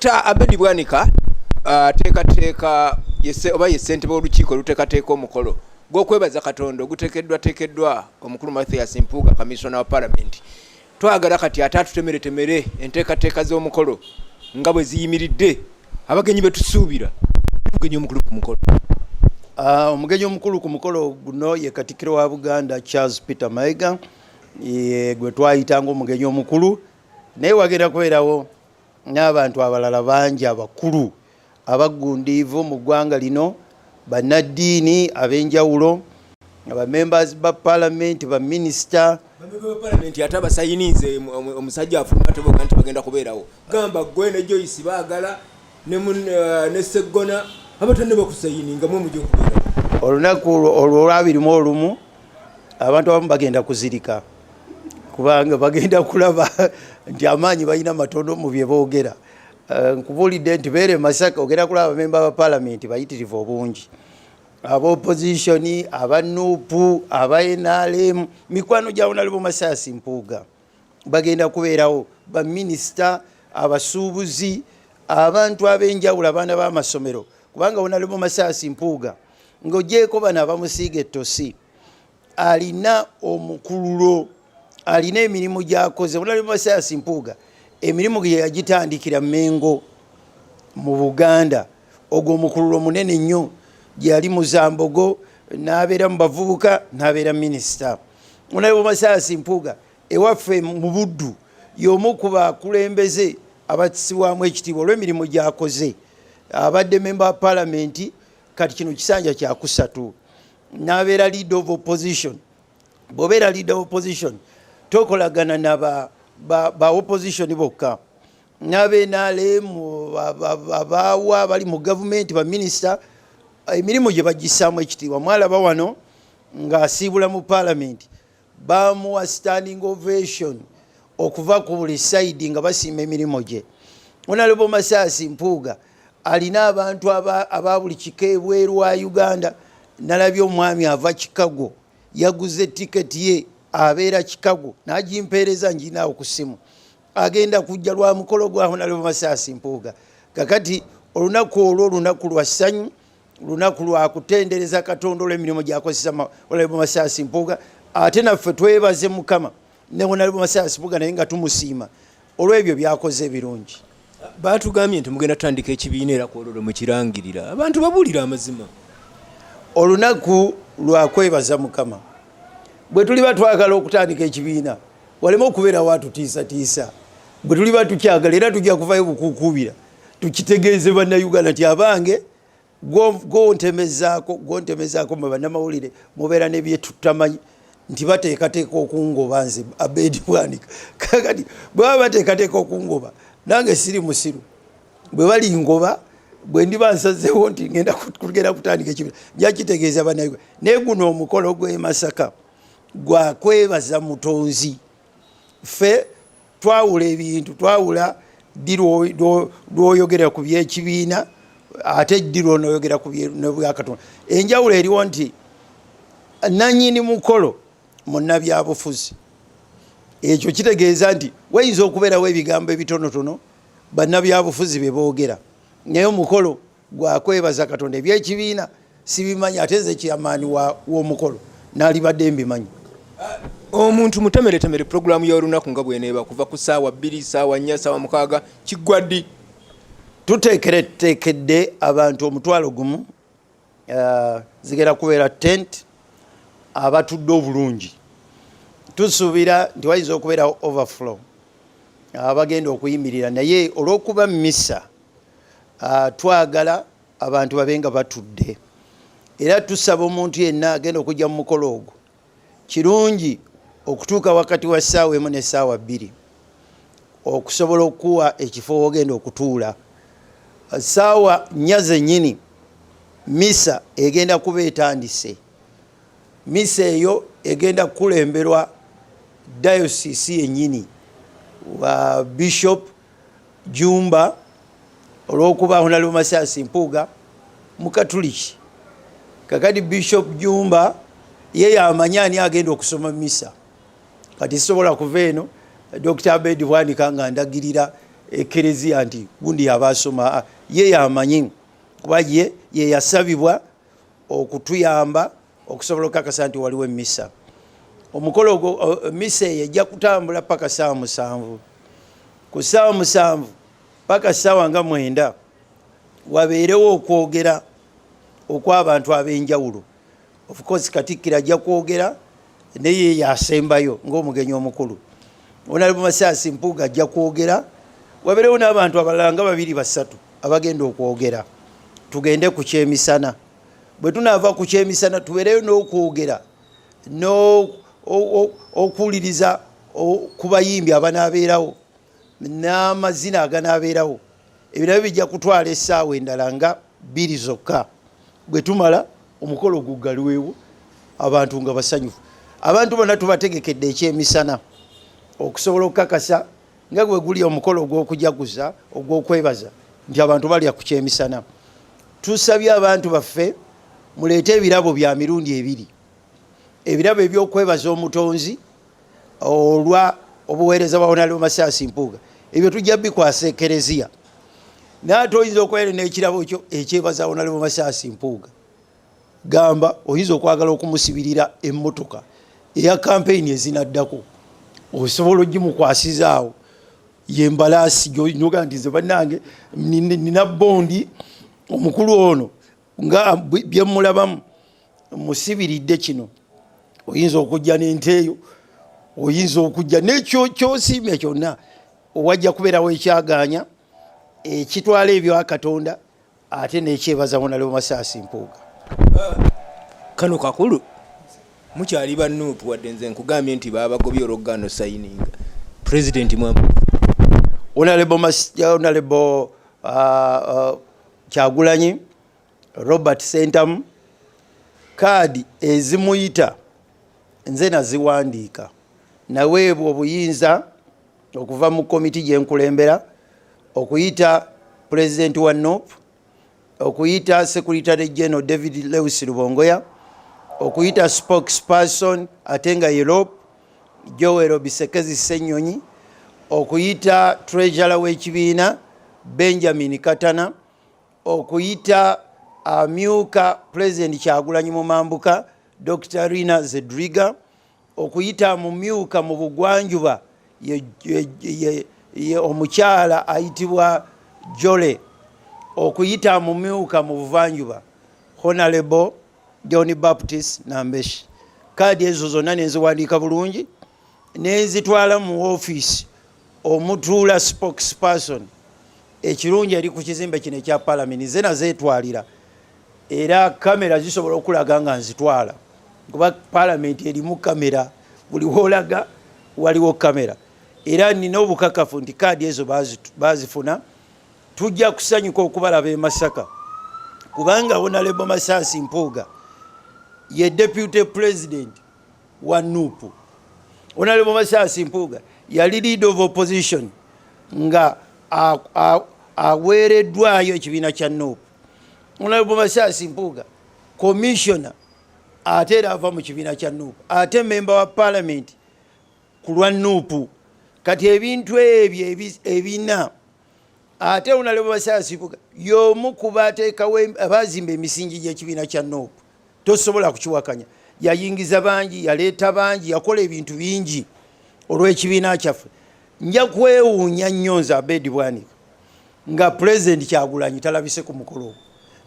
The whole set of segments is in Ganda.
Dr. Abedi Bwanika teeka oba ye ssentebe w'olukiiko luteekateeka omukolo gw'okwebaza Katonda guteekeddwa omukulu Mathias Mpuuga kamisona wa Parliament. Twagala kati ate atutemeretemere enteekateeka z'omukolo nga bwe ziyimiridde abagenyi be tusuubira omugenyi omukulu ku mukolo. Omugenyi omukulu ku mukolo guno ye Katikkiro wa Buganda Charles Peter Mayiga gwe twayitanga omugenyi omukulu, naye wagenda kubeerawo n'abantu abalala bangi abakulu abaggundiivu mu ggwanga lino, bannaddiini ab'enjawulo, abamembers ba Parliament, baminisita Parliament ate abasayinize omusajja afuluma teboga nti bagenda kubeerawo. Gamba gwe ne Joyce baagala ne Seggona abatande bakusayininga mwe mujja okubeerawo. Olunaku olw'abirimu olumu abantu abamu bagenda kuzirika kubanga bagenda kulaba nti amaanyi balina matono mu bye boogera. Nkubulidde nti beere Masaka ogenda kulaba abamemba ba Parliament bayitirivu obungi, aba opposition, aba NUP, aba NRM, mikwano gya Honorable Mathias Mpuuga bagenda kubeerawo, baminisita, abasuubuzi, abantu ab'enjawulo, abaana b'amasomero, kubanga Honorable Mathias Mpuuga ng'ogyeko bano abamusiiga ettosi alina omukululo, alina emirimu gy'akoze. Honorable Mathias Mpuuga emirimu gye yagitandikira Mengo mu Buganda, ogwo omukululo munene nnyo, gye yali Muzambogo, n'abeera mu bavubuka, n'abeera minisita. Honorable Mathias Mpuuga ewaffe mu Buddu y'omu ku bakulembeze abatisibwamu ekitiibwa olw'emirimu gy'akoze. Abadde member wa Parliament, kati kino kisanja kya kusatu, n'abeera leader of opposition. Bw'obeera leader of opposition tokolagana ba opposition bokka, n'abeNRM, abaawa bali mu gavumenti, baminisita, emirimu gye bagissaamu ekitiibwa. Mwalaba wano ng'asiibula mu Parliament, bamuwa standing ovation okuva ku buli side nga basiima emirimu gye. Honorable Mathias Mpuuga alina abantu aba buli kika ebweru wa Uganda. Nalabye omwami ava Chicago yaguze tiketi ye abeera Chicago n'agimpeereza njinaawo ku ssimu, agenda kujja lwa mukolo gwa Honorable Mathias Mpuuga. Kakati olunaku olwo lunaku lwa ssanyu, lunaku lwa kutendereza Katonda olw'emirimu gy'akozesa Honorable Mathias Mpuuga. Ate naffe twebaze Mukama ne Honorable Mathias Mpuuga naye nga tumusiima olw'ebyo by'akoze ebirungi. Baatugambye nti mugenda tutandika ekibiina era ku olwo mukirangirira abantu babuulira amazima. Olunaku lwa kwebaza Mukama bwe tuli batwagala okutandika ekibiina walema okubeera watutiisatiisa. Bwe tuli batukyagala era tujja kuvayo bukuukubira tukitegeeze bannayuganda nti abange gontemezaako mwe bannamawulire mubeera n'ebye tutamanyi nti bateekateeka okungoba nze Abedi Bwanika. Kakati bwe baba bateekateeka okungoba nange siri musiru, bwe bali ngoba bwe ndiba nsazeewo nti ngenda kutandika ekibiina nja kitegeeza bannayuganda. Naye guno omukolo gw'e Masaka gwa kwebaza Mutonzi. Ffe twawula ebintu, twawula ddi lw'oyogera ku by'ekibiina ate ddi lw'onoyogera ku bya Katonda. Enjawulo eriwo nti nannyini mukolo munnabyabufuzi. Ekyo kitegeeza nti wayinza okubeerawo ebigambo ebitonotono bannabyabufuzi bye boogera, naye omukolo gwa kwebaza Katonda. Eby'ekibiina sibimanyi, ate nze kyamaani w'omukolo n'alibadde mbimanyi. Omuntu mutemeretemere programu y'olunaku nga bw'eneeba kuva ku ssaawa 2, ssaawa 4, ssaawa 6 kiggwa ddi? Tuteekedde abantu omutwalo gumu, zigera kubeera tent abatudde obulungi. Tusuubira nti wayinza okubeerawo overflow abagenda okuyimirira, naye olw'okuba misa twagala abantu babenga batudde. Era tusaba omuntu yenna agenda okujja mu mukolo ogwo kirungi okutuuka wakati wa ssaawa 1 ne ssaawa 2 okusobola okuwa ekifo wogenda okutuula. Ssaawa 4 zennyini misa egenda kuba etandise. Misa eyo egenda kukulemberwa dayosisi yennyini wa Bishop Jumba olw'okuba Honorable Mathias Mpuuga Mukatuliki. Kakati Bishop Jumba ye yamanya ani agenda okusoma misa. Kati sobola kuva eno Dr. Abedi Bwanika nga ndagirira ekereziya nti gundi abasoma ye yamanyi kuba ye yasabibwa okutuyamba okusobola okukakasa nti waliwo emisa. Omukolo ogwo misa eyo ejja kutambula paka ssaawa 7. Ku ssaawa 7 paka ssaawa nga 9 wabeerewo okwogera okw'abantu ab'enjawulo. Of course Katikkiro ajja kwogera naye yasembayo ng'omugenyi omukulu. Honorable Masasi Mpuuga ajja kwogera, wabeerewo n'abantu abalala nga 2-3 abagenda okwogera. Tugende ku kyemisana. Bwe tunaava ku kyemisana tubeereyo n'okwogera okuwuliriza ku bayimbi abanaabeerawo n'amazina aganaabeerawo. Ebyo nabyo bijja kutwala essaawa endala nga 2 zokka. Bwe tumala omukolo guggaliweewo abantu nga basanyufu. Abantu bonna tubategekedde ekyemisana okusobola okukakasa nga gwe guli omukolo ogw'okujaguza ogw'okwebaza nti abantu balya ku kyemisana. Tusabye abantu baffe muleete ebirabo bya mirundi 2. Ebirabo eby'okwebaza omutonzi olwa obuweereza bwa Honorable Masasi Mpuuga. Ebyo tujja bikwasa ekereziya. Naate oyinza okwera n'ekirabo kyo ekyebaza Honorable Masasi Mpuuga. Gamba oyinza okwagala okumusibirira emmotoka eya kampeyini ezinaddako. Osobola ogimukwasizaawo yembalaasi gy'onoga nti nze bannange nina bondi omukulu ono nga byemulabamu musibiridde kino. Oyinza okujja n'ente eyo, oyinza okujja n'ekyo kyosiimye kyonna. Owajja kubeerawo ekyaganya ekitwala ebyo Katonda ate n'ekyebaza Honorable Masasi Mpuuga. Kano kakulu mukyali ba Nuupu wadde nze nkugambye nti babagobye olw'okugaana sayininga. President mwamu Honorable Kyagulanyi Robert Sentamu kaadi ezimuyita nze naziwandiika naweebwa obuyinza okuva mu komiti gye nkulembera okuyita President wa Nuupu, okuyita Secretary General David Lewis Rubongoya, okuyita spokesperson atenga Europe Joel Bisekezi Senyonyi, okuyita treasurer w'ekibiina Benjamin Katana, okuyita amyuka President Kyagulanyi Mumambuka Dr. Rina Zedriga, okuyita mumyuka mu bugwanjuba ye omukyala ayitibwa Jole, okuyita mumyuka mu buvanjuba Honorable John Baptist Nambeshi. Kaadi ezo zonna nenziwandiika bulungi nenzitwala mu office omutuula spokesperson ekirungi eri ku kizimbe kino ekya Parliament. Nze nazeetwalira era kamera zisobola okulaga nga nzitwala kuba Parliament erimu kamera, buli wolaga waliwo kamera. Era nina obukakafu nti kaadi ezo bazifuna. Tujja kusanyuka okubalaba e Masaka kubanga Honorable Masasi Mpuuga ye Deputy President wa Nuupu. Honorable Masasi Mpuuga yali Leader of Opposition nga aweereddwayo ekibiina kya Nuupu. Honorable Masasi Mpuuga Commissioner ate era ava mu kibiina kya Nuupu ate member wa Parliament ku lwa Nuupu. Kati ebintu ebyo ebina ate Honorable Masasi Mpuuga y'omu ku bateekawo abazimba emisingi gy'ekibiina kya Nuupu. Tosobola kukiwakanya. Yayingiza bangi, yaleeta bangi, yakola ebintu bingi olw'ekibiina kyaffe. Nja kwewuunya nnyo nze Abedi Bwanika nga President Kyagulanyi talabise ku mukolo.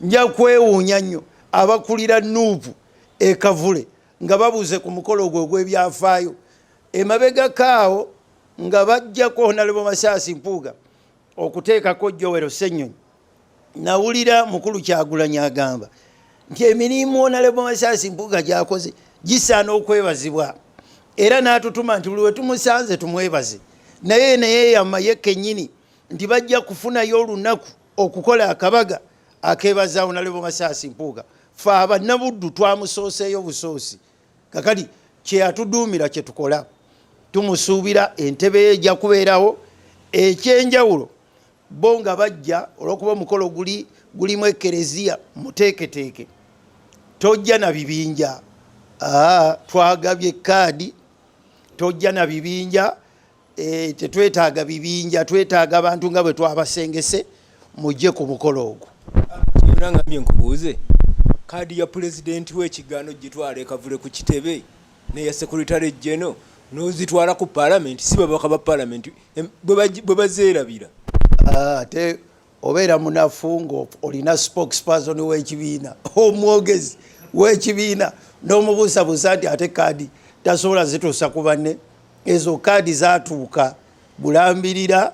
Nja kwewuunya nnyo abakulira Nuupu e Kavule nga babuze ku mukolo ogwo ogw'ebyafaayo. Emabega kaawo nga bajjako Honorable Masasi Mpuuga okuteekako Joel Senyonyi. Nawulira mukulu Kyagulanyi agamba nti emirimu Honorable Masasi Mpuuga gyakoze gisaana okwebazibwa era n'atutuma nti buli we tumusanze tumwebaze. Naye yamma kennyini nti bajja kufunayo olunaku okukola akabaga akebaza Honorable Masasi Mpuuga. Ffe abannabuddu twamusooseeyo busoosi. Kakati kye yatuduumira kye tukola. Tumusuubira entebe ejja kubeerawo ekyenjawulo. Bo nga bajja olw'okuba omukolo gulimu ekereziya muteeketeeke. Tojja na bibinja. Twagabye kaadi. Tojja na bibinja. tetwetaaga bibinja, twetaaga abantu nga bwe twabasengese mujje ku mukolo ogwo. Nangambye nkubuuze kaadi ya pulezidenti w'ekigaano gitwala ekavule ku kitebe neya sekuritale jeno n'ozitwala ku paalamenti si babaka ba paalamenti bwe bazeerabira. Ate obeera munafu ng'olina spokesperson w'ekibiina omwogezi w'ekibiina n'omubuusabuusa nti ate kaadi tasobola zituusa ku banne. Ezo kaadi zaatuuka bulambirira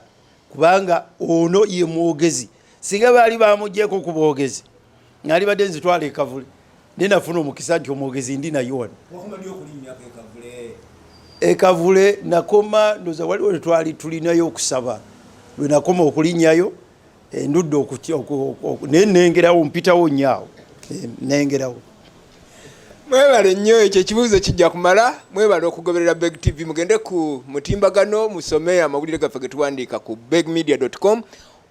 kubanga ono ye mwogezi. Singa baali bamuggyeko ku bwogezi ngali badde nzitwala ekavule ninafuna omukisa nti omwogezi ndi naye wano ekavule nakoma ndoza waliwo netwali tulinayo okusaba lwe nakoma okulinnyayo endudde nenengerawo mpitawo nyaawo nengerawo. Mwebale nnyo ekyo ekibuuzo kijja kumala. Mwebale okugoberera Beg TV, mugende ku mutimbagano musome amawulire gaffe ge tuwandiika ku begmedia.com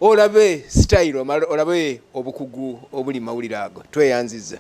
olabe style olabe obukugu obuli mawulire ago. Tweyanziza.